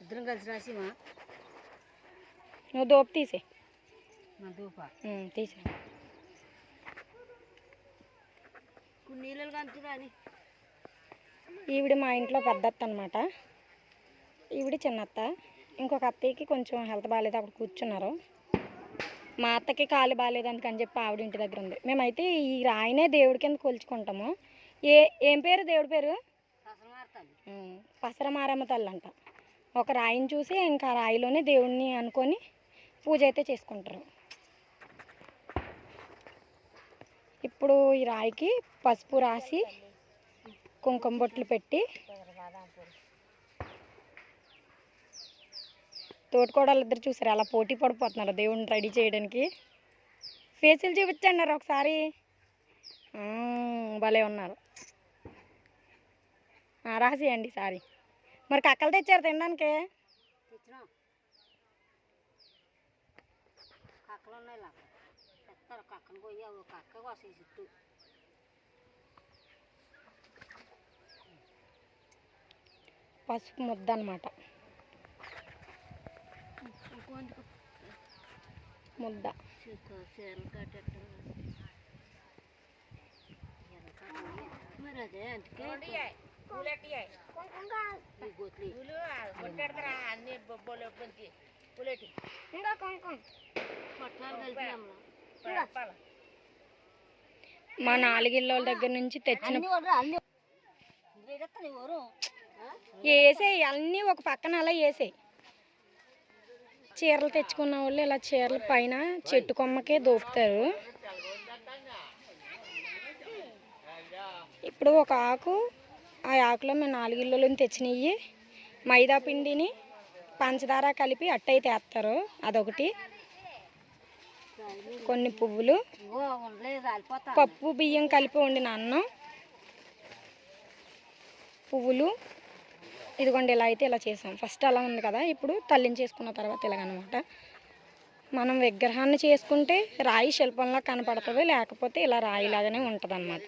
ఇద్దరం కలిసి రాసిమా నువ్వు దోపు తీసే నా దూప తీసే నీళ్ళు కంటురా అని. ఈవిడ మా ఇంట్లో పెద్దత్త అనమాట, ఈవిడ చిన్నత్త. ఇంకొక అత్తయ్యకి కొంచెం హెల్త్ బాగాలేదు, అక్కడ కూర్చున్నారు. మా అత్తకి కాలు బాగాలేదు అందుకని చెప్పి ఆవిడ ఇంటి దగ్గర ఉంది. మేమైతే ఈ రాయినే దేవుడి కింద కొలుచుకుంటాము. ఏం పేరు దేవుడి పేరు? పసరమారమ్మ తల్లి అంట. ఒక రాయిని చూసి ఇంకా రాయిలోనే దేవుడిని అనుకొని పూజ అయితే చేసుకుంటారు. ఇప్పుడు ఈ రాయికి పసుపు రాసి కుంకుమ బొట్లు పెట్టి తోటికోడలు ఇద్దరు చూసారు అలా పోటీ పడిపోతున్నారు దేవుడిని రెడీ చేయడానికి. ఫేసులు చూపించండి ఒకసారి, భలే ఉన్నారు. రాసేయండి సారీ. మరి కక్కలు తెచ్చారు తినడానికి? కక్కలు ఉన్నాయి, తెస్తారు. కక్కను పోయి కక్క కోసే చుట్టూ పసుపు ముద్ద అన్నమాట. ముద్ద చీరలు కట్టేస్తారు మరి. అదే అందుకే మా నాలుగిళ్ళ దగ్గర నుంచి తెచ్చిన వేసేయి అన్నీ ఒక పక్కన అలా వేసేయి. చీరలు తెచ్చుకున్న వాళ్ళు ఇలా చీరల పైన చెట్టు కొమ్మకే దోపుతారు. ఇప్పుడు ఒక ఆకు, ఆ ఆకులో మేము నాలుగిళ్ళలో తెచ్చినవి మైదా పిండిని పంచదార కలిపి అట్టయితే వేస్తారు, అదొకటి. కొన్ని పువ్వులు, పప్పు బియ్యం కలిపి వండిన అన్నం, పువ్వులు. ఇదిగోండి ఇలా అయితే ఇలా చేసాం. ఫస్ట్ అలా ఉంది కదా, ఇప్పుడు తల్లించేసుకున్న తర్వాత ఇలాగనమాట. మనం విగ్రహాన్ని చేసుకుంటే రాయి శిల్పంలా కనపడుతుంది, లేకపోతే ఇలా రాయిలాగానే ఉంటుంది అన్నమాట.